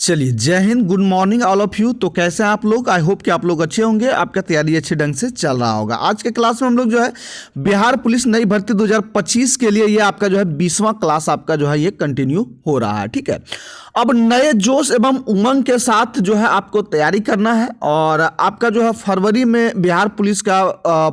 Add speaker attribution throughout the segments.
Speaker 1: चलिए, जय Hind, good morning all of you. तो कैसे हैं आप लोग? आई होप कि आप लोग अच्छे होंगे, आपका तैयारी अच्छे ढंग से चल रहा होगा। आज के क्लास में हम लोग जो है बिहार पुलिस नई भर्ती 2025 के लिए ये आपका जो है 20वां क्लास आपका जो है ये कंटिन्यू हो रहा है। ठीक है, अब नए जोश एवं उमंग के साथ जो है आपको तैयारी करना है और आपका जो है फरवरी में बिहार पुलिस का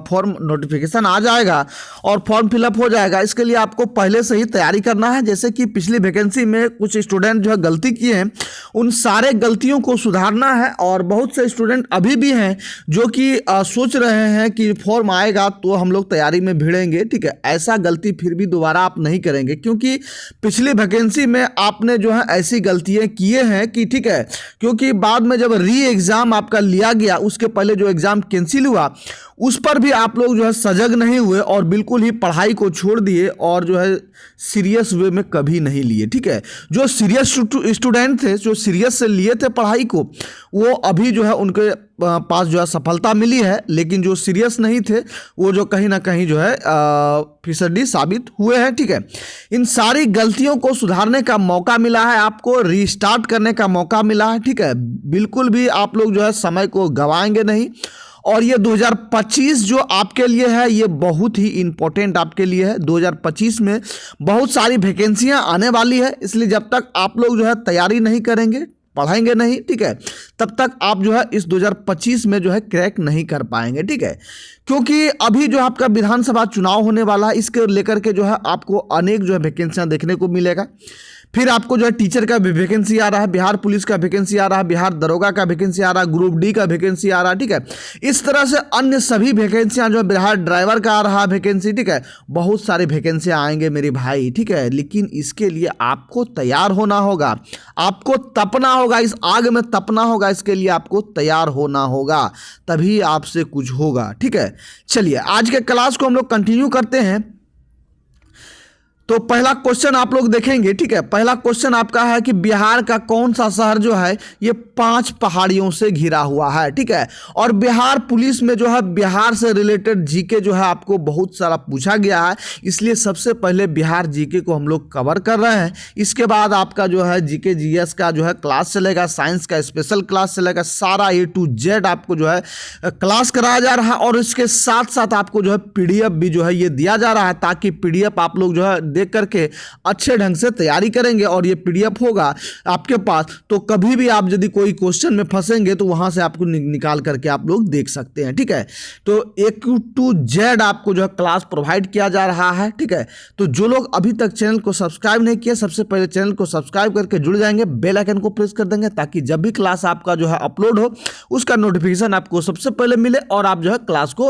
Speaker 1: फॉर्म नोटिफिकेशन आ जाएगा और फॉर्म फिलअप हो जाएगा। इसके लिए आपको पहले से ही तैयारी करना है। जैसे कि पिछली वैकेंसी में कुछ स्टूडेंट जो है गलती किए हैं, उन सारे गलतियों को सुधारना है। और बहुत से स्टूडेंट अभी भी हैं जो कि सोच रहे हैं कि फॉर्म आएगा तो हम लोग तैयारी में भिड़ेंगे। ठीक है, ऐसा गलती फिर भी दोबारा आप नहीं करेंगे, क्योंकि पिछली वैकेंसी में आपने जो है ऐसी गलतियां किए हैं कि ठीक है, क्योंकि बाद में जब री एग्ज़ाम आपका लिया गया, उसके पहले जो एग्ज़ाम कैंसिल हुआ उस पर भी आप लोग जो है सजग नहीं हुए और बिल्कुल ही पढ़ाई को छोड़ दिए और जो है सीरियस वे में कभी नहीं लिए। ठीक है, जो सीरियस स्टूडेंट थे, जो सीरियस से लिए थे पढ़ाई को, वो अभी जो है उनके पास जो है सफलता मिली है। लेकिन जो सीरियस नहीं थे वो जो कहीं ना कहीं जो है फिसड्डी साबित हुए हैं। ठीक है, इन सारी गलतियों को सुधारने का मौका मिला है, आपको रीस्टार्ट करने का मौका मिला है। ठीक है, बिल्कुल भी आप लोग जो है समय को गंवाएंगे नहीं। और ये 2025 जो आपके लिए है ये बहुत ही इंपॉर्टेंट आपके लिए है। 2025 में बहुत सारी वैकेंसियां आने वाली है, इसलिए जब तक आप लोग जो है तैयारी नहीं करेंगे, पढ़ाएंगे नहीं, ठीक है, तब तक आप जो है इस 2025 में जो है क्रैक नहीं कर पाएंगे। ठीक है, क्योंकि अभी जो आपका विधानसभा चुनाव होने वाला है, इसके लेकर के जो है आपको अनेक जो है वैकेंसियां देखने को मिलेगा। फिर आपको जो है टीचर का भी वैकेंसी आ रहा है, बिहार पुलिस का वैकेंसी आ रहा है, बिहार दरोगा का वैकेंसी आ रहा है, ग्रुप डी का वैकेंसी आ रहा है। ठीक है, इस तरह से अन्य सभी वैकेंसियां जो है, बिहार ड्राइवर का आ रहा है वैकेंसी। ठीक है, बहुत सारे वैकेंसियां आएंगे मेरे भाई। ठीक है, लेकिन इसके लिए आपको तैयार होना होगा, आपको तपना होगा, इस आग में तपना होगा। इसके लिए आपको तैयार होना होगा, तभी आपसे कुछ होगा। ठीक है, चलिए आज के क्लास को हम लोग कंटिन्यू करते हैं। तो पहला क्वेश्चन आप लोग देखेंगे। ठीक है, पहला क्वेश्चन आपका है कि बिहार का कौन सा शहर जो है ये 5 पहाड़ियों से घिरा हुआ है। ठीक है, और बिहार पुलिस में जो है बिहार से रिलेटेड जीके जो है आपको बहुत सारा पूछा गया है, इसलिए सबसे पहले बिहार जीके को हम लोग कवर कर रहे हैं। इसके बाद आपका जो है जीके जीएस का जो है क्लास चलेगा, साइंस का स्पेशल क्लास चलेगा, सारा A to Z आपको जो है क्लास कराया जा रहा है। और इसके साथ साथ आपको जो है PDF भी जो है ये दिया जा रहा है, ताकि PDF आप लोग जो है देख करके अच्छे ढंग से तैयारी करेंगे। और ये PDF होगा आपके पास, तो कभी भी आप यदि कोई क्वेश्चन में फंसेंगे तो वहां से आपको निकाल करके आप लोग देख सकते हैं। ठीक है, तो A to Z आपको जो है क्लास प्रोवाइड किया जा रहा है। ठीक है, तो जो लोग अभी तक चैनल को सब्सक्राइब नहीं किया, सबसे पहले चैनल को सब्सक्राइब करके जुड़ जाएंगे, बेल आइकन को प्रेस कर देंगे, ताकि जब भी क्लास आपका जो है अपलोड हो उसका नोटिफिकेशन आपको सबसे पहले मिले और आप जो है क्लास को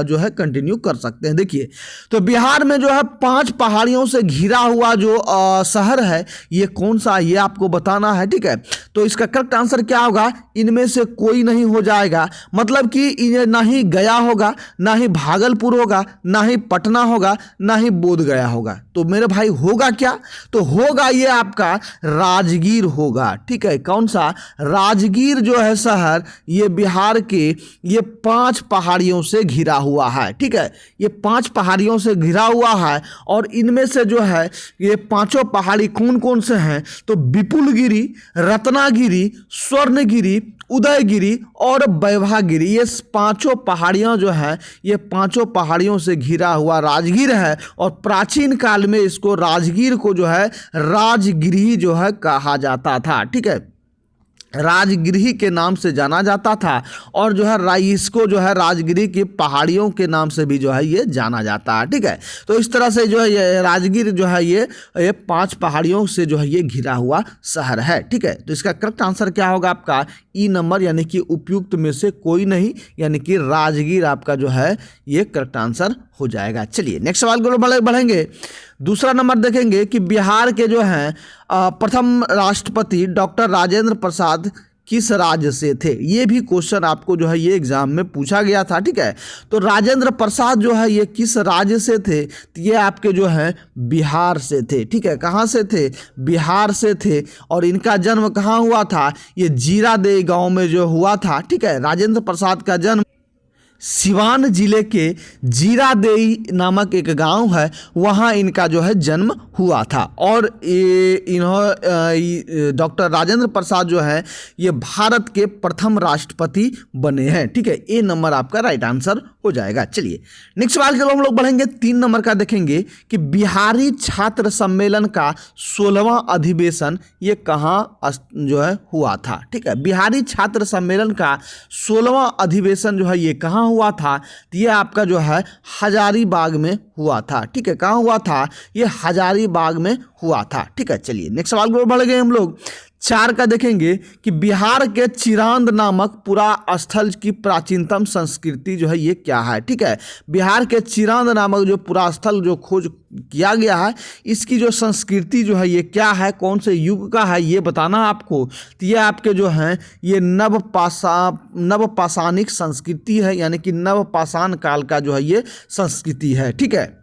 Speaker 1: जो है कंटिन्यू कर सकते हैं। देखिए, तो बिहार में जो है 5 पहाड़ियों से घिरा हुआ जो शहर है ये कौन सा, ये आपको बताना है। ठीक है, तो इसका करेक्ट आंसर क्या होगा? इनमें से कोई नहीं हो जाएगा। मतलब कि इन्हें ना ही गया होगा, ना ही भागलपुर होगा, ना ही पटना होगा, ना ही बोध गया होगा। तो मेरे भाई होगा क्या? तो होगा ये आपका राजगीर होगा। ठीक है, कौन सा? राजगीर जो है शहर, ये बिहार के ये 5 पहाड़ियों से घिरा हुआ है। ठीक है, ये 5 पहाड़ियों से घिरा हुआ है। और इनमें से जो है ये 5 पहाड़ी कौन कौन से हैं? तो विपुलगिरी, रत्नागिरी, स्वर्णगिरी, उदयगिरी और वैभागिरी, ये 5 पहाड़ियाँ जो हैं ये 5 पहाड़ियों से घिरा हुआ राजगीर है। और प्राचीन काल में इसको राजगीर को जो है राजगृह जो है कहा जाता था। ठीक है, राजगृह के नाम से जाना जाता था। और जो है इसको जो है राजगृह की पहाड़ियों के नाम से भी जो है ये जाना जाता है। ठीक है, तो इस तरह से जो है ये राजगीर जो है ये 5 पहाड़ियों से जो है ये घिरा हुआ शहर है। ठीक है, तो इसका करेक्ट आंसर क्या होगा आपका? ई नंबर, यानी कि उपयुक्त में से कोई नहीं, यानी कि राजगीर आपका जो है ये करेक्ट आंसर हो जाएगा। चलिए नेक्स्ट सवाल को बढ़ेंगे। दूसरा नंबर देखेंगे कि बिहार के जो हैं प्रथम राष्ट्रपति डॉक्टर राजेंद्र प्रसाद किस राज्य से थे? ये भी क्वेश्चन आपको जो है ये एग्जाम में पूछा गया था। ठीक है, तो राजेंद्र प्रसाद जो है ये किस राज्य से थे? तो ये आपके जो है बिहार से थे। ठीक है, कहाँ से थे? बिहार से थे। और इनका जन्म कहाँ हुआ था? ये जीरादेई गांव में जो हुआ था। ठीक है, राजेंद्र प्रसाद का जन्म सिवान जिले के जीरादेई नामक एक गांव है, वहां इनका जो है जन्म हुआ था। और डॉक्टर राजेंद्र प्रसाद जो है ये भारत के प्रथम राष्ट्रपति बने हैं। ठीक है, ए नंबर आपका राइट आंसर हो जाएगा। चलिए नेक्स्ट सवाल की तरफ हम लोग बढ़ेंगे। 3 नंबर का देखेंगे कि बिहारी छात्र सम्मेलन का 16वां अधिवेशन ये कहाँ जो है हुआ था। ठीक है, बिहारी छात्र सम्मेलन का 16वां अधिवेशन जो है ये कहाँ हुआ था, तो ये आपका जो है हजारीबाग में हुआ था। ठीक है, कहाँ हुआ था, ये हजारीबाग में हुआ था। ठीक है, चलिए नेक्स्ट सवाल की ओर बढ़ गए हम लोग। 4 का देखेंगे कि बिहार के चिरांद नामक पुरा स्थल की प्राचीनतम संस्कृति जो है ये क्या है। ठीक है, बिहार के चिरांद नामक जो पुरा स्थल जो खोज किया गया है, इसकी जो संस्कृति जो है ये क्या है, कौन से युग का है, ये बताना आपको। तो ये आपके जो हैं ये नवपाषाणिक संस्कृति है, यानी कि नवपाषाण काल का जो है ये संस्कृति है। ठीक है,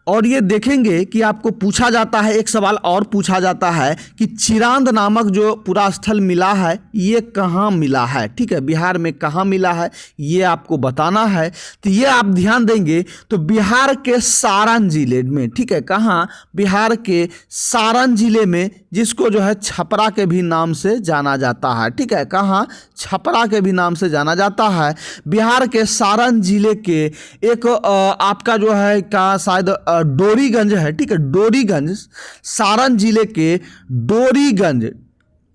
Speaker 1: और ये देखेंगे कि आपको पूछा जाता है, एक सवाल और पूछा जाता है कि चिरांद नामक जो पुरा स्थल मिला है ये कहाँ मिला है। ठीक है, बिहार में कहाँ मिला है ये आपको बताना है। तो ये आप ध्यान देंगे तो बिहार के सारण जिले में। ठीक है, कहाँ, बिहार के सारण जिले में, जिसको जो है छपरा के भी नाम से जाना जाता है। ठीक है, कहाँ, छपरा के भी नाम से जाना जाता है। बिहार के सारण जिले के एक आपका जो है का शायद डोरीगंज है। ठीक है, डोरीगंज, सारण जिले के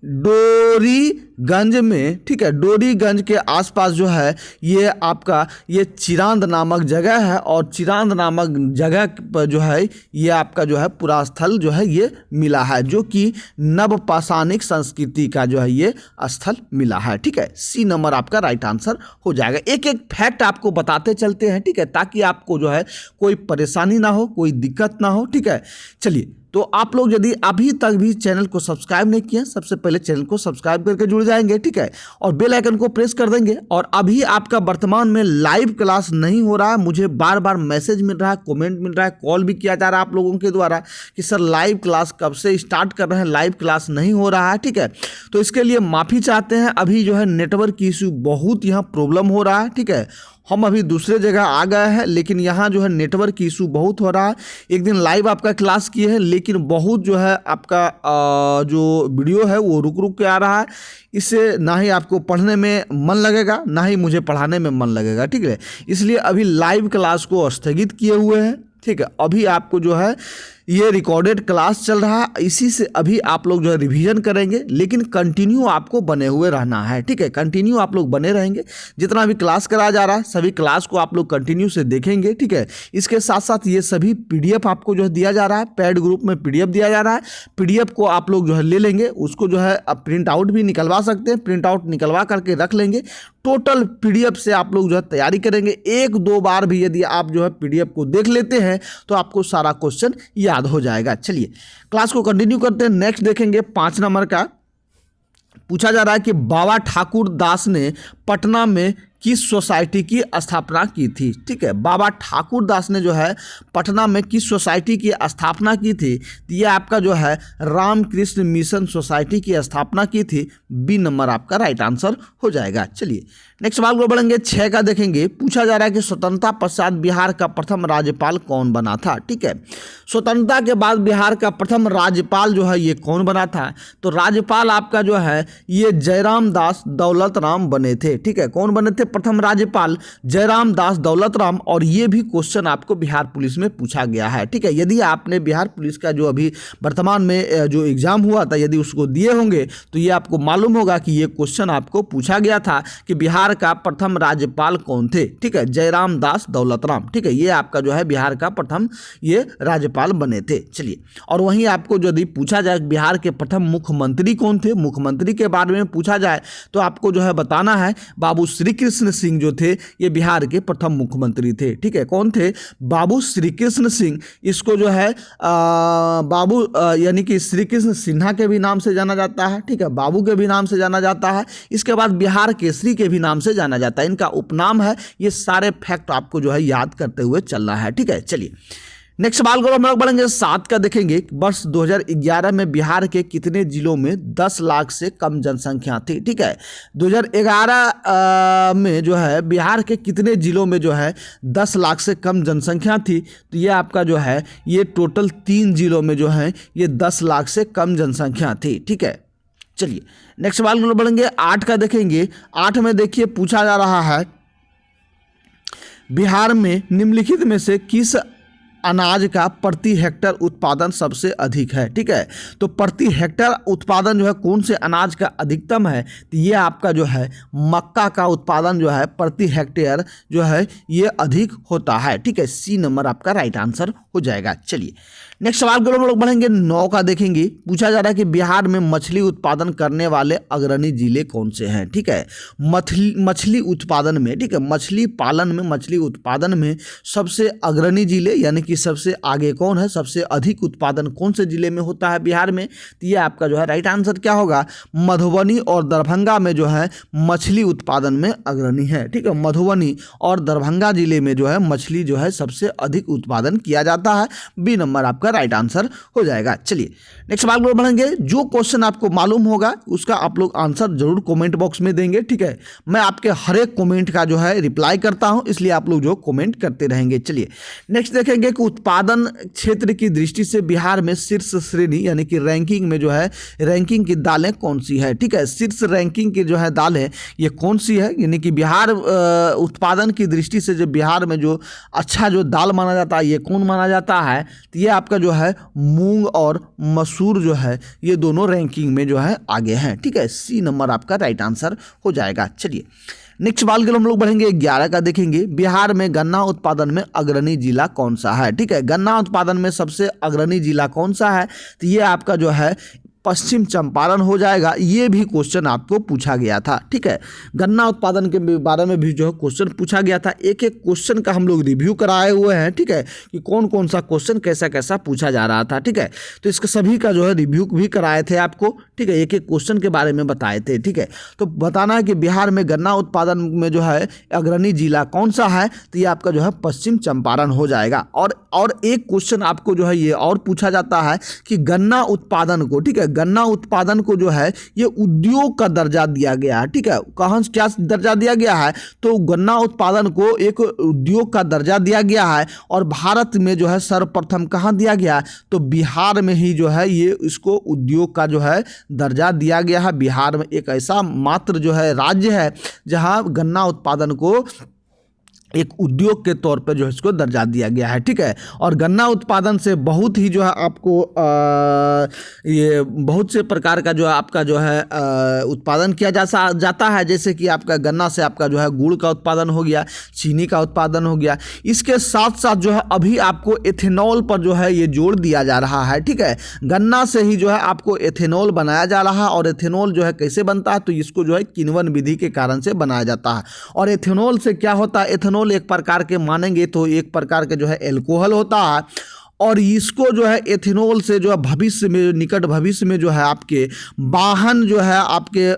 Speaker 1: डोरीगंज में, ठीक है, डोरीगंज के आसपास जो है ये आपका ये चिरांद नामक जगह है। और चिरांद नामक जगह पर जो है ये आपका जो है पुरा स्थल जो है ये मिला है, जो कि नवपाषाणिक संस्कृति का जो है ये स्थल मिला है। ठीक है, सी नंबर आपका राइट आंसर हो जाएगा। एक एक फैक्ट आपको बताते चलते हैं, ठीक है, ताकि आपको जो है कोई परेशानी ना हो, कोई दिक्कत ना हो। ठीक है, चलिए, तो आप लोग यदि अभी तक भी चैनल को सब्सक्राइब नहीं किए, सबसे पहले चैनल को सब्सक्राइब करके जुड़ जाएंगे। ठीक है, और बेल आइकन को प्रेस कर देंगे। और अभी आपका वर्तमान में लाइव क्लास नहीं हो रहा है, मुझे बार बार मैसेज मिल रहा है, कमेंट मिल रहा है, कॉल भी किया जा रहा है आप लोगों के द्वारा कि सर लाइव क्लास कब से स्टार्ट कर रहे हैं, लाइव क्लास नहीं हो रहा है। ठीक है, तो इसके लिए माफ़ी चाहते हैं। अभी जो है नेटवर्क की इशू बहुत यहाँ प्रॉब्लम हो रहा है। ठीक है, हम अभी दूसरे जगह आ गए हैं, लेकिन यहाँ जो है नेटवर्क की इशू बहुत हो रहा है। एक दिन लाइव आपका क्लास किए हैं, लेकिन बहुत जो है आपका जो वीडियो है वो रुक रुक के आ रहा है। इससे ना ही आपको पढ़ने में मन लगेगा, ना ही मुझे पढ़ाने में मन लगेगा। ठीक है, इसलिए अभी लाइव क्लास को स्थगित किए हुए हैं। ठीक है, अभी आपको जो है ये रिकॉर्डेड क्लास चल रहा है, इसी से अभी आप लोग जो है रिवीजन करेंगे, लेकिन कंटिन्यू आपको बने हुए रहना है। ठीक है, कंटिन्यू आप लोग बने रहेंगे। जितना भी क्लास कराया जा रहा है सभी क्लास को आप लोग कंटिन्यू से देखेंगे। ठीक है, इसके साथ साथ ये सभी पीडीएफ आपको जो है दिया जा रहा है, पेड ग्रुप में पीडीएफ दिया जा रहा है। पीडीएफ को आप लोग जो है ले लेंगे, उसको जो है अब प्रिंट आउट भी निकलवा सकते हैं, प्रिंट आउट निकलवा करके रख लेंगे। टोटल पीडीएफ से आप लोग जो है तैयारी करेंगे। 1-2 बार भी यदि आप जो है पीडीएफ को देख लेते हैं तो आपको सारा क्वेश्चन याद हो जाएगा। चलिए क्लास को कंटिन्यू करते हैं। नेक्स्ट देखेंगे 5 नंबर का। पूछा जा रहा है कि बाबा ठाकुर दास ने पटना में किस सोसाइटी की स्थापना की थी। ठीक है, बाबा ठाकुर दास ने जो है पटना में किस सोसाइटी की स्थापना की थी, तो ये आपका जो है रामकृष्ण मिशन सोसाइटी की स्थापना की थी। बी नंबर आपका राइट आंसर हो जाएगा। चलिए नेक्स्ट सवाल को बढ़ेंगे। 6 का देखेंगे। पूछा जा रहा है कि स्वतंत्रता पश्चात बिहार का प्रथम राज्यपाल कौन बना था। ठीक है, स्वतंत्रता के बाद बिहार का प्रथम राज्यपाल जो है ये कौन बना था, तो राज्यपाल आपका जो है ये जयराम दास दौलत राम बने थे। ठीक है, कौन बने थे प्रथम राज्यपाल? जयराम दास दौलत राम। और ये भी क्वेश्चन आपको बिहार पुलिस में पूछा गया है। ठीक है, यदि आपने बिहार पुलिस का जो अभी वर्तमान में जो एग्जाम हुआ था यदि उसको दिए होंगे तो ये आपको मालूम होगा कि ये क्वेश्चन आपको पूछा गया था कि बिहार का प्रथम राज्यपाल कौन थे। ठीक है, जयराम दास दौलत राम। ठीक है, ये आपका जो है बिहार का प्रथम ये राज्यपाल बने थे। चलिए, और वहीं आपको यदि पूछा जाए बिहार के प्रथम मुख्यमंत्री कौन थे, मुख्यमंत्री के बारे में पूछा जाए तो आपको जो है बताना है बाबू श्री कृष्ण सिंह जो थे ये बिहार के प्रथम मुख्यमंत्री थे। ठीक है, कौन थे? बाबू श्री कृष्ण सिंह। इसको जो है बाबू यानी कि श्री कृष्ण सिन्हा के भी नाम से जाना जाता है। ठीक है, बाबू के भी नाम से जाना जाता है। इसके बाद बिहार केसरी के भी नाम से जाना जाता है, इनका उपनाम है। ये सारे फैक्ट आपको जो है याद करते हुए चलना है। ठीक है, चलिए नेक्स्ट सवाल को हम लोग बढ़ेंगे 7 का देखेंगे। वर्ष 2011 में बिहार के कितने जिलों में 10 लाख से कम जनसंख्या थी? ठीक है, 2011 में जो है बिहार के कितने जिलों में जो है 10 लाख से कम जनसंख्या थी? तो ये आपका जो है ये टोटल 3 जिलों में जो है ये 10 लाख से कम जनसंख्या थी। ठीक है, चलिए नेक्स्ट सवाल को बढ़ेंगे 8 का देखेंगे। 8 में देखिए पूछा जा रहा है बिहार में निम्नलिखित में से किस अनाज का प्रति हेक्टर उत्पादन सबसे अधिक है? ठीक है, तो प्रति हेक्टर उत्पादन जो है कौन से अनाज का अधिकतम है? तो ये आपका जो है मक्का का उत्पादन जो है प्रति हेक्टेयर जो है ये अधिक होता है। ठीक है, सी नंबर आपका राइट आंसर हो जाएगा। चलिए नेक्स्ट सवाल को हम लोग बढ़ेंगे 9 का देखेंगे। पूछा जा रहा है कि बिहार में मछली उत्पादन करने वाले अग्रणी जिले कौन से हैं? ठीक है, मछली उत्पादन में, ठीक है, मछली पालन में, मछली उत्पादन में सबसे अग्रणी जिले यानी कि सबसे आगे कौन है? सबसे अधिक उत्पादन कौन से जिले में होता है बिहार में? तो ये आपका जो है राइट आंसर क्या होगा? मधुबनी और दरभंगा में जो है मछली उत्पादन में अग्रणी है। ठीक है, मधुबनी और दरभंगा जिले में जो है मछली जो है सबसे अधिक उत्पादन किया जाता है। बी नंबर आपका राइट आंसर हो जाएगा। चलिए नेक्स्ट सवाल को बढ़ेंगे। जो क्वेश्चन आपको मालूम होगा उसका आप लोग आंसर जरूर कमेंट बॉक्स में देंगे। ठीक है, मैं आपके हर एक कमेंट का जो है रिप्लाई करता हूं, इसलिए आप लोग जो कमेंट करते रहेंगे। चलिए नेक्स्ट देखेंगे कि उत्पादन क्षेत्र की दृष्टि से बिहार में शीर्ष श्रेणी यानी कि रैंकिंग में जो है रैंकिंग की दालें कौन सी है? ठीक है, शीर्ष रैंकिंग की जो है दालें ये कौन सी है? यानी कि बिहार उत्पादन की दृष्टि से जो बिहार में जो अच्छा जो दाल माना जाता है ये कौन माना जाता है? तो ये आपका जो है मूंग और मसूर जो है ये दोनों रैंकिंग में जो है आगे हैं। ठीक है, सी नंबर आपका राइट आंसर हो जाएगा। चलिए नेक्स्ट सवाल के लिए हम लोग बढ़ेंगे 11 का देखेंगे। बिहार में गन्ना उत्पादन में अग्रणी जिला कौन सा है? ठीक है, गन्ना उत्पादन में सबसे अग्रणी जिला कौन सा है? तो ये आपका जो है पश्चिम चंपारण हो जाएगा। ये भी क्वेश्चन आपको पूछा गया था। ठीक है, गन्ना उत्पादन के बारे में भी जो है क्वेश्चन पूछा गया था। एक एक क्वेश्चन का हम लोग रिव्यू कराए हुए हैं। ठीक है, कि कौन कौन सा क्वेश्चन कैसा कैसा पूछा जा रहा था। ठीक है, तो इसके सभी का जो है रिव्यू भी कराए थे आपको। ठीक है, एक एक क्वेश्चन के बारे में बताए थे। ठीक है, तो बताना है कि बिहार में गन्ना उत्पादन में जो है अग्रणी जिला कौन सा है? तो ये आपका जो है पश्चिम चंपारण हो जाएगा। और एक क्वेश्चन आपको जो है ये और पूछा जाता है कि गन्ना उत्पादन को, ठीक है, गन्ना उत्पादन को जो है ये उद्योग का दर्जा दिया गया है। ठीक है, कहाँ क्या दर्जा दिया गया है? तो गन्ना उत्पादन को एक उद्योग का दर्जा दिया गया है। और भारत में जो है सर्वप्रथम कहाँ दिया गया है? तो बिहार में ही जो है ये इसको उद्योग का जो है दर्जा दिया गया है। बिहार में एक ऐसा मात्र जो है राज्य है जहाँ गन्ना उत्पादन को एक उद्योग के तौर पे जो है इसको दर्जा दिया गया है। ठीक है, और गन्ना उत्पादन से बहुत ही जो है आपको ये बहुत से प्रकार का जो है आपका जो है उत्पादन किया जाता है। जैसे कि आपका गन्ना से आपका जो है गुड़ का उत्पादन हो गया, चीनी का उत्पादन हो गया। इसके साथ साथ जो है अभी आपको एथेनॉल पर जो है ये जोड़ दिया जा रहा है। ठीक है, गन्ना से ही जो है आपको एथेनॉल बनाया जा रहा है। और एथेनॉल जो है कैसे बनता है? तो इसको जो है किण्वन विधि के कारण से बनाया जाता है। और एथेनॉल से क्या होता है? एथेनॉल एक प्रकार के मानेंगे तो एक प्रकार के जो है एल्कोहल होता है। और इसको जो है एथेनॉल से जो है भविष्य में, निकट भविष्य में जो है आपके वाहन जो है आपके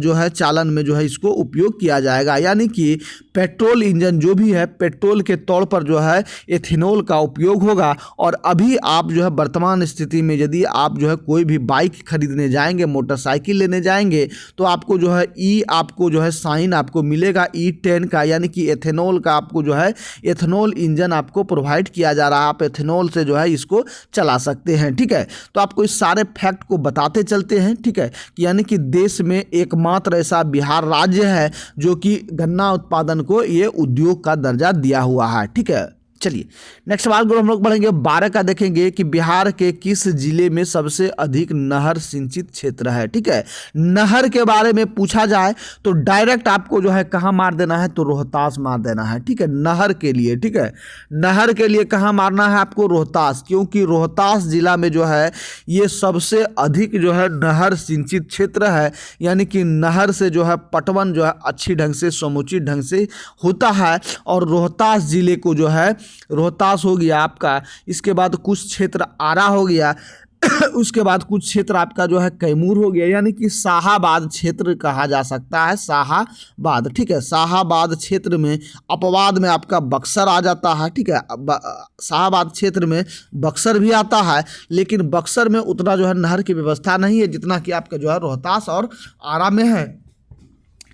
Speaker 1: जो है चालन में जो है इसको उपयोग किया जाएगा। यानी कि पेट्रोल इंजन जो भी है पेट्रोल के तौर पर जो है एथेनॉल का उपयोग होगा। और अभी आप जो है वर्तमान स्थिति में यदि आप जो है कोई भी बाइक खरीदने जाएंगे, मोटरसाइकिल लेने जाएंगे, तो आपको जो है आपको जो है साइन आपको मिलेगा E10 का, यानी कि एथेनॉल का आपको जो है एथेनॉल इंजन आपको प्रोवाइड किया जा रहा है। आप एथेनॉल से जो है इसको चला सकते हैं। ठीक है, तो आपको इस सारे फैक्ट को बताते चलते हैं। ठीक है, कि यानी कि देश में एकमात्र ऐसा बिहार राज्य है जो कि गन्ना उत्पादन को ये उद्योग का दर्जा दिया हुआ है। ठीक है, चलिए नेक्स्ट सवाल को हम लोग पढ़ेंगे 12 का देखेंगे कि बिहार के किस जिले में सबसे अधिक नहर सिंचित क्षेत्र है। ठीक है, नहर के बारे में पूछा जाए तो डायरेक्ट आपको जो है कहाँ मार देना है? तो रोहतास मार देना है। ठीक है, नहर के लिए। ठीक है, नहर के लिए कहाँ मारना है आपको? रोहतास, क्योंकि रोहतास जिला में जो है ये सबसे अधिक जो है नहर सिंचित क्षेत्र है। यानी कि नहर से जो है पटवन जो है अच्छी ढंग से समुचित ढंग से होता है। और रोहतास जिले को जो है रोहतास हो गया आपका, इसके बाद कुछ क्षेत्र आरा हो गया, उसके बाद कुछ क्षेत्र आपका जो है कैमूर हो गया, यानी कि शाहाबाद क्षेत्र कहा जा सकता है, शाहाबाद, ठीक है। शाहाबाद क्षेत्र में अपवाद में आपका बक्सर आ जाता है, ठीक है। शाहाबाद क्षेत्र में बक्सर भी आता है, लेकिन बक्सर में उतना जो है नहर की व्यवस्था नहीं है जितना कि आपका जो है रोहतास और आरा में है,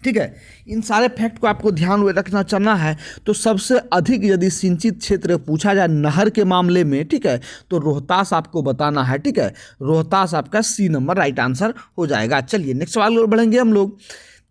Speaker 1: ठीक है। इन सारे फैक्ट को आपको ध्यान में रखना चलना है। तो सबसे अधिक यदि सिंचित क्षेत्र पूछा जाए नहर के मामले में, ठीक है, तो रोहतास आपको बताना है, ठीक है। रोहतास आपका सी नंबर राइट आंसर हो जाएगा। चलिए नेक्स्ट सवाल और बढ़ेंगे हम लोग।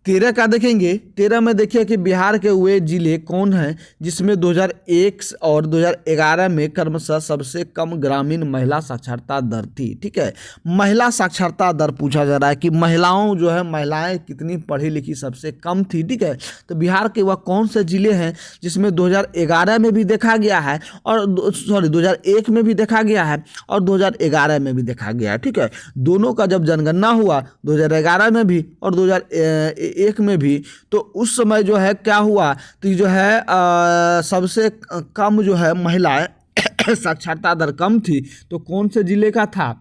Speaker 1: 13 का देखेंगे। 13 में देखिए कि बिहार के वे जिले कौन हैं जिसमें 2001 और 2011 में क्रमशः सबसे कम ग्रामीण महिला साक्षरता दर थी, ठीक है। महिला साक्षरता दर पूछा जा रहा है कि महिलाओं जो है, महिलाएं कितनी पढ़ी लिखी सबसे कम थी, ठीक है। तो बिहार के वह कौन से जिले हैं जिसमें 2011 में भी देखा गया है और 2001 में भी देखा गया है और 2011 में भी देखा गया है, ठीक है। दोनों का जब जनगणना हुआ 2011 में भी और 2001 में भी, तो उस समय जो है क्या हुआ, तो जो है सबसे कम जो है महिलाएं साक्षरता दर कम थी, तो कौन से जिले का था,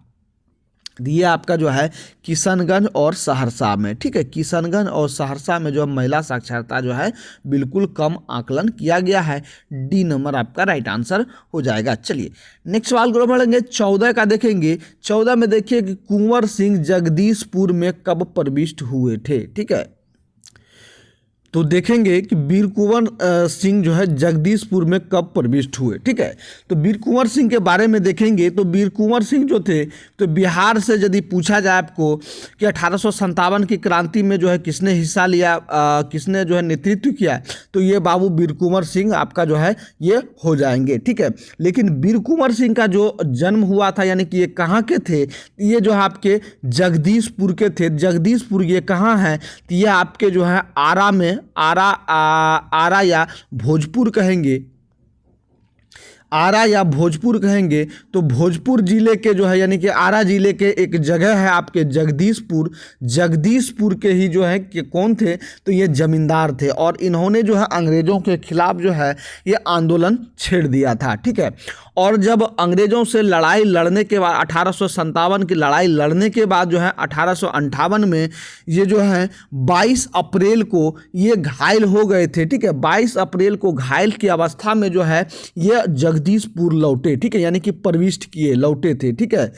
Speaker 1: ये आपका जो है किशनगंज और सहरसा में, ठीक है। किशनगंज और सहरसा में जो महिला साक्षरता जो है बिल्कुल कम आकलन किया गया है। डी नंबर आपका राइट आंसर हो जाएगा। चलिए नेक्स्ट सवाल को बढ़ेंगे। 14 का देखेंगे। 14 में देखिए कि कुंवर सिंह जगदीशपुर में कब प्रविष्ट हुए थे, ठीक है। तो देखेंगे कि वीर कुंवर सिंह जो है जगदीशपुर में कब प्रविष्ट हुए, ठीक है। तो वीर कुंवर सिंह के बारे में देखेंगे तो वीर कुंवर सिंह जो थे, तो बिहार से यदि पूछा जाए आपको कि 1857 की क्रांति में जो है किसने हिस्सा लिया, किसने जो है नेतृत्व किया, तो ये बाबू वीर कुंवर सिंह आपका जो है ये हो जाएंगे, ठीक है। लेकिन वीर कुंवर सिंह का जो जन्म हुआ था, यानी कि ये कहाँ के थे, ये जो है आपके जगदीशपुर के थे। जगदीशपुर ये कहाँ है, तो ये आपके जो है आरा में, आरा या भोजपुर कहेंगे, आरा या भोजपुर कहेंगे। तो भोजपुर जिले के जो है, यानी कि आरा जिले के एक जगह है आपके जगदीशपुर। जगदीशपुर के ही जो है कि कौन थे, तो ये जमींदार थे और इन्होंने जो है अंग्रेजों के खिलाफ जो है ये आंदोलन छेड़ दिया था, ठीक है। और जब अंग्रेजों से लड़ाई लड़ने के बाद 1857 की लड़ाई लड़ने के बाद जो है 1858 में ये जो है 22 अप्रैल को ये घायल हो गए थे, ठीक है। 22 अप्रैल को घायल की अवस्था में जो है ये जगदीशपुर लौटे, ठीक है, यानी कि प्रविष्ट किए, लौटे थे, ठीक है।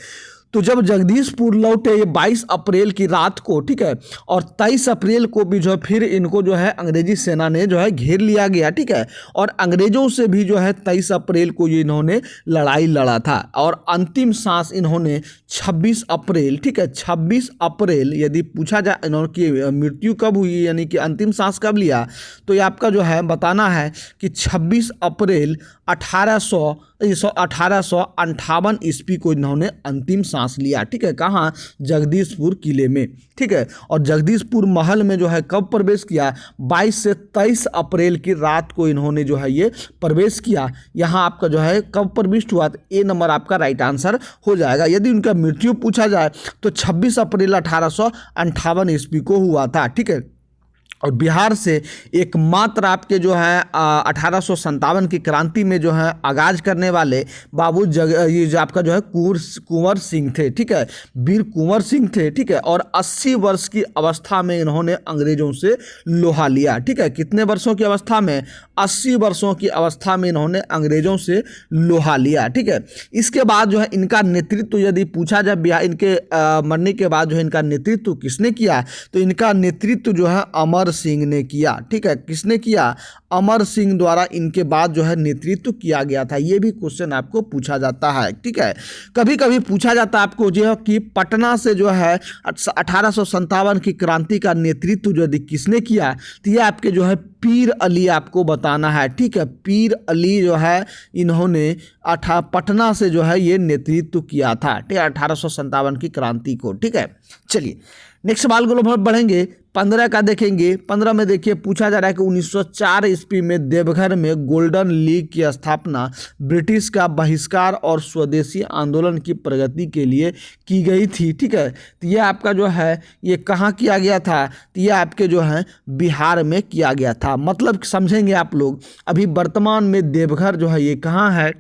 Speaker 1: तो जब जगदीशपुर लौटे ये 22 अप्रैल की रात को, ठीक है, और 23 अप्रैल को भी जो है फिर इनको जो है अंग्रेजी सेना ने जो है घेर लिया गया, ठीक है। और अंग्रेजों से भी जो है 23 अप्रैल को ये इन्होंने लड़ाई लड़ा था और अंतिम सांस इन्होंने 26 अप्रैल, ठीक है, 26 अप्रैल यदि पूछा जाए इन्होंने मृत्यु कब हुई, यानी कि अंतिम सांस कब लिया, तो ये आपका जो है बताना है कि 26 अप्रैल 1858 ईस्वी को इन्होंने अंतिम सांस लिया, ठीक है। कहाँ, जगदीशपुर किले में, ठीक है। और जगदीशपुर महल में जो है कब प्रवेश किया, 22 से 23 अप्रैल की रात को इन्होंने जो है ये प्रवेश किया। यहाँ आपका जो है कब प्रविष्ट हुआ, तो ए नंबर आपका राइट आंसर हो जाएगा। यदि उनका मृत्यु पूछा जाए तो 26 अप्रैल 1858 ईस्वी को हुआ था, ठीक है। और बिहार से एकमात्र आपके जो है 1857 की क्रांति में जो है आगाज करने वाले बाबू ये जो आपका जो है कुंवर सिंह थे, ठीक है, वीर कुंवर सिंह थे, ठीक है। और 80 वर्ष की अवस्था में इन्होंने अंग्रेजों से लोहा लिया, ठीक है। कितने वर्षों की अवस्था में, 80 वर्षों की अवस्था में इन्होंने अंग्रेजों से लोहा लिया, ठीक है। इसके बाद जो है इनका नेतृत्व यदि पूछा जाए बिहार, इनके मरने के बाद जो है इनका नेतृत्व किसने किया, तो इनका नेतृत्व जो है अमर सिंह ने किया, ठीक है। किसने किया, अमर सिंह द्वारा इनके बाद जो है नेतृत्व किया गया था। ये भी क्वेश्चन आपको पूछा जाता है, ठीक है। कभी कभी पूछा जाता है आपको जो है कि पटना से जो है 1857 की क्रांति का नेतृत्व यदि किसने किया, तो ये आपके जो है पीर अली आपको बताना है, ठीक है। पीर अली जो है इन्होंने पटना से जो है ये नेतृत्व किया था, ठीक है, 1857 की क्रांति को, ठीक है। चलिए नेक्स्ट सवाल को बढ़ेंगे। 15 का देखेंगे। 15 में देखिए पूछा जा रहा है कि 1904 ईस्वी में देवघर में गोल्डन लीग की स्थापना ब्रिटिश का बहिष्कार और स्वदेशी आंदोलन की प्रगति के लिए की गई थी, ठीक है। तो ये आपका जो है ये कहाँ किया गया था, तो ये आपके जो है बिहार में किया गया था। मतलब समझेंगे आप लोग, अभी वर्तमान में देवघर जो है ये कहाँ है,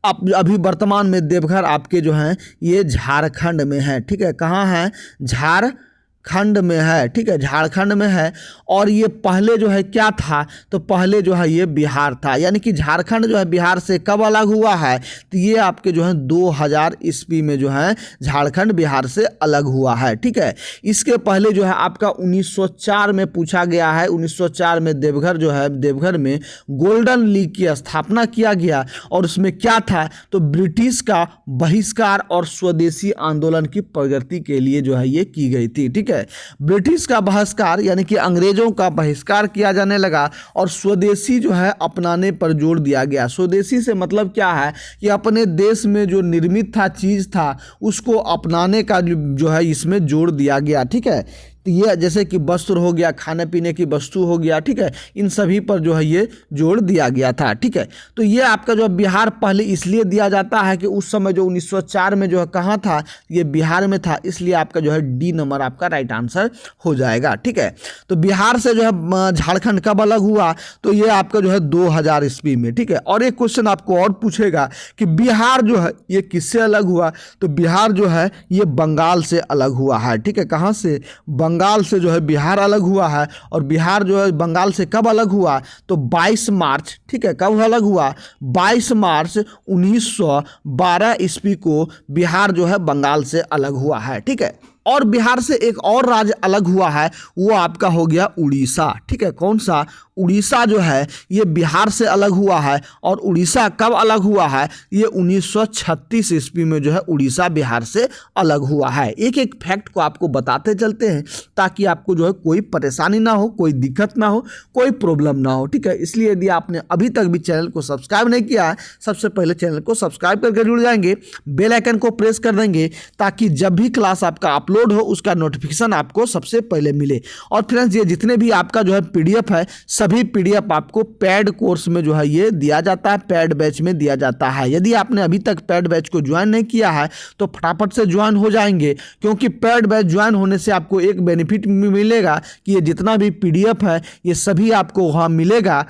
Speaker 1: अब अभी वर्तमान में देवघर आपके जो हैं ये झारखंड में है, ठीक है। कहाँ है? झारखंड में है, ठीक है, झारखंड में है। और ये पहले जो है क्या था? तो पहले जो है ये बिहार था, यानी कि झारखंड जो है बिहार से कब अलग हुआ है? तो ये आपके जो है 2000 ईस्वी में जो है झारखंड बिहार से अलग हुआ है, ठीक है। इसके पहले जो है आपका 1904 में पूछा गया है। 1904 में देवघर जो है, देवघर में गोल्डन लीग की स्थापना किया गया और उसमें क्या था? तो ब्रिटिश का बहिष्कार और स्वदेशी आंदोलन की प्रगति के लिए जो है ये की गई थी, ठीक है। ब्रिटिश का बहिष्कार यानी कि अंग्रेजों का बहिष्कार किया जाने लगा और स्वदेशी जो है अपनाने पर जोर दिया गया। स्वदेशी से मतलब क्या है कि अपने देश में जो निर्मित था चीज़ था उसको अपनाने का जो है इसमें जोर दिया गया, ठीक है। तो ये जैसे कि वस्त्र हो गया, खाने पीने की वस्तु हो गया, ठीक है, इन सभी पर जो है ये जोर दिया गया था, ठीक है। तो ये आपका जो बिहार पहले इसलिए दिया जाता है कि उस समय जो 1904 में जो है कहाँ था? ये बिहार में था, इसलिए आपका जो है डी नंबर आपका राइट आंसर हो जाएगा, ठीक है। तो बिहार से जो है झारखंड कब अलग हुआ? तो ये आपका जो है 2000 ईस्वी में, ठीक है। और एक क्वेश्चन आपको और पूछेगा कि बिहार जो है ये किससे अलग हुआ? तो बिहार जो है ये बंगाल से अलग हुआ है, ठीक है। कहाँ से? बंगाल से जो है बिहार अलग हुआ है। और बिहार जो है बंगाल से कब अलग हुआ? तो 22 मार्च, ठीक है। कब अलग हुआ? 22 मार्च 1912 ईस्वी को बिहार जो है बंगाल से अलग हुआ है, ठीक है। और बिहार से एक और राज्य अलग हुआ है, वो आपका हो गया उड़ीसा, ठीक है। कौन सा? उड़ीसा जो है ये बिहार से अलग हुआ है। और उड़ीसा कब अलग हुआ है? ये 1936 ईस्वी में जो है उड़ीसा बिहार से अलग हुआ है। एक एक फैक्ट को आपको बताते चलते हैं ताकि आपको जो है कोई परेशानी ना हो, कोई दिक्कत ना हो, कोई प्रॉब्लम ना हो, ठीक है। इसलिए यदि आपने अभी तक भी चैनल को सब्सक्राइब नहीं किया है, सबसे पहले चैनल को सब्सक्राइब करके जुड़ जाएंगे, बेल आइकन को प्रेस कर देंगे ताकि जब भी क्लास आपका अपलोड हो उसका नोटिफिकेशन आपको सबसे पहले मिले। और फ्रेंड्स ये जितने भी आपका जो है पीडीएफ है, सभी पीडीएफ आपको पेड कोर्स में जो है ये दिया जाता है, पेड बैच में दिया जाता है। यदि आपने अभी तक पेड बैच को ज्वाइन नहीं किया है तो फटाफट से ज्वाइन हो जाएंगे, क्योंकि पेड बैच ज्वाइन होने से आपको एक बेनिफिट मिलेगा कि ये जितना भी पीडीएफ है ये सभी आपको वहाँ मिलेगा।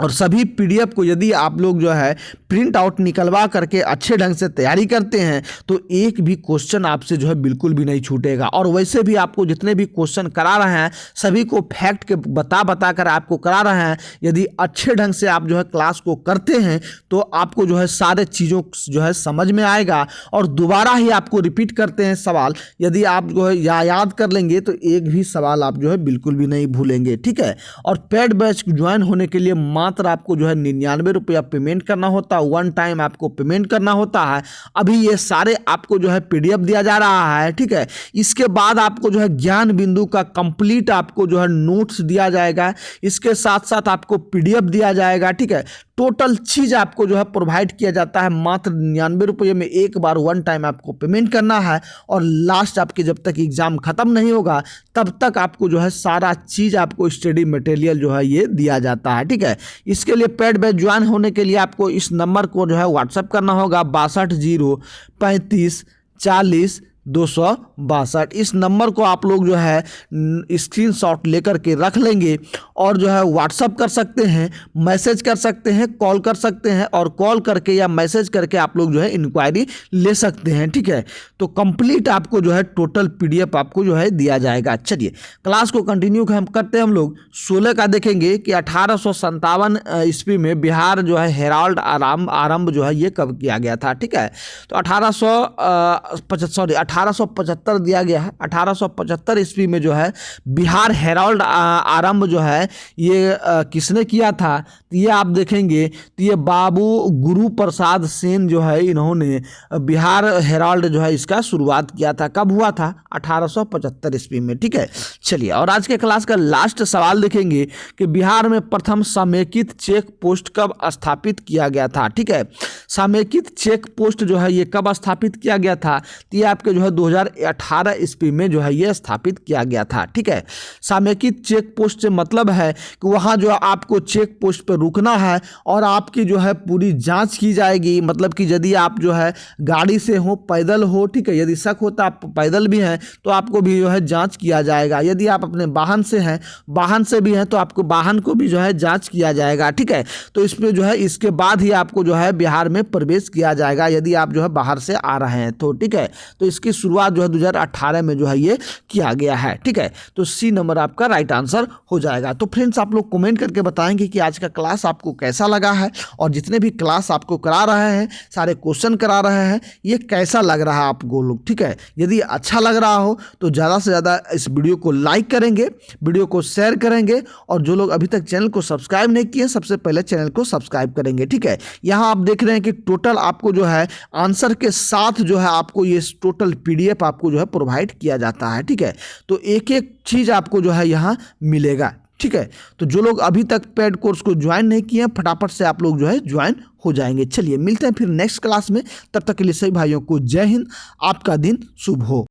Speaker 1: और सभी पीडीएफ को यदि आप लोग जो है प्रिंट आउट निकलवा करके अच्छे ढंग से तैयारी करते हैं तो एक भी क्वेश्चन आपसे जो है बिल्कुल भी नहीं छूटेगा। और वैसे भी आपको जितने भी क्वेश्चन करा रहे हैं सभी को फैक्ट के बता कर आपको करा रहे हैं। यदि अच्छे ढंग से आप जो है क्लास को करते हैं तो आपको जो है सारे चीज़ों जो है समझ में आएगा और दोबारा ही आपको रिपीट करते हैं सवाल, यदि आप जो है याद कर लेंगे तो एक भी सवाल आप जो है बिल्कुल भी नहीं भूलेंगे, ठीक है। और पेड बैच ज्वाइन होने के लिए मात्र आपको जो है 99 रुपया पेमेंट करना होता है, वन टाइम आपको पेमेंट करना होता है। अभी ये सारे आपको जो है पीडीएफ दिया जा रहा है, ठीक है। इसके बाद आपको जो है ज्ञान बिंदु का कंप्लीट आपको जो है नोट्स दिया जाएगा, इसके साथ साथ आपको पीडीएफ दिया जाएगा, ठीक है। टोटल चीज़ आपको जो है प्रोवाइड किया जाता है मात्र 99 रुपये में। एक बार वन टाइम आपको पेमेंट करना है और लास्ट आपके जब तक एग्ज़ाम ख़त्म नहीं होगा तब तक आपको जो है सारा चीज़ आपको स्टडी मटेरियल जो है ये दिया जाता है, ठीक है। इसके लिए पेड बैच ज्वाइन होने के लिए आपको इस नंबर को जो है व्हाट्सएप करना होगा 6203540262। इस नंबर को आप लोग जो है स्क्रीनशॉट लेकर के रख लेंगे और जो है व्हाट्सअप कर सकते हैं, मैसेज कर सकते हैं, कॉल कर सकते हैं और कॉल करके या मैसेज करके आप लोग जो है इंक्वायरी ले सकते हैं, ठीक है। तो कंप्लीट आपको जो है टोटल पीडीएफ आपको जो है दिया जाएगा। चलिए क्लास को कंटिन्यू हम करते हैं। हम लोग 16 का देखेंगे कि 1857 ईस्वी में बिहार जो है हेराल्ड आरंभ जो है ये कब किया गया था, ठीक है। तो 1875 दिया गया है। 1875 ईस्वी में जो है बिहार हेराल्ड आरंभ जो है ये किसने किया था? तो ये आप देखेंगे तो ये बाबू गुरु प्रसाद सेन जो है इन्होंने बिहार हेराल्ड जो है इसका शुरुआत किया था। कब हुआ था? 1875 ईस्वी में, ठीक है। चलिए और आज के क्लास का लास्ट सवाल देखेंगे कि बिहार में प्रथम समेकित चेक पोस्ट कब स्थापित किया गया था, ठीक है। समेकित चेक पोस्ट जो है ये कब स्थापित किया गया था? तो ये आपके जो जो है 2018 ईस्वी में जो है ये स्थापित किया गया था। ठीक है, समेकित चेक पोस्ट से मतलब है कि वहाँ जो है आपको चेक पोस्ट पर रुकना है और आपकी जो है पूरी जांच की जाएगी। मतलब कि यदि आप जो है गाड़ी से हो, पैदल हो, ठीक है, यदि शक होता आप पैदल भी हैं तो आपको भी जो है जांच किया जाएगा। यदि आप अपने वाहन से हैं, वाहन से भी हैं तो आपको वाहन को भी जो है जांच किया जाएगा। ठीक है, तो इसमें जो है इसके बाद ही आपको जो है बिहार में प्रवेश किया जाएगा यदि आप जो है बाहर से आ रहे हैं तो। ठीक है, तो इसकी शुरुआत जो है 2018 में जो है ये किया गया है। ठीक है, तो सी नंबर आपका राइट आंसर हो जाएगा। तो फ्रेंड्स आप लोग कमेंट करके बताएंगे कि आज का क्लास आपको कैसा लगा है और जितने भी क्लास आपको करा रहे हैं, सारे क्वेश्चन करा रहे हैं, ये कैसा लग रहा है आपको लोग। ठीक है, यदि अच्छा लग रहा हो तो ज़्यादा से ज़्यादा इस वीडियो को लाइक करेंगे, वीडियो को शेयर करेंगे और जो लोग अभी तक चैनल को सब्सक्राइब नहीं किए सबसे पहले चैनल को सब्सक्राइब करेंगे। ठीक है, यहाँ आप देख रहे हैं कि टोटल आपको जो है आंसर के साथ जो है आपको ये टोटल PDF आपको जो है प्रोवाइड किया जाता है। ठीक है, तो एक एक चीज़ आपको जो है यहाँ मिलेगा। ठीक है, तो जो लोग अभी तक पेड कोर्स को ज्वाइन नहीं किए हैं फटाफट से आप लोग जो है ज्वाइन हो जाएंगे। चलिए मिलते हैं फिर नेक्स्ट क्लास में, तब तक के लिए सभी भाइयों को जय हिंद, आपका दिन शुभ हो।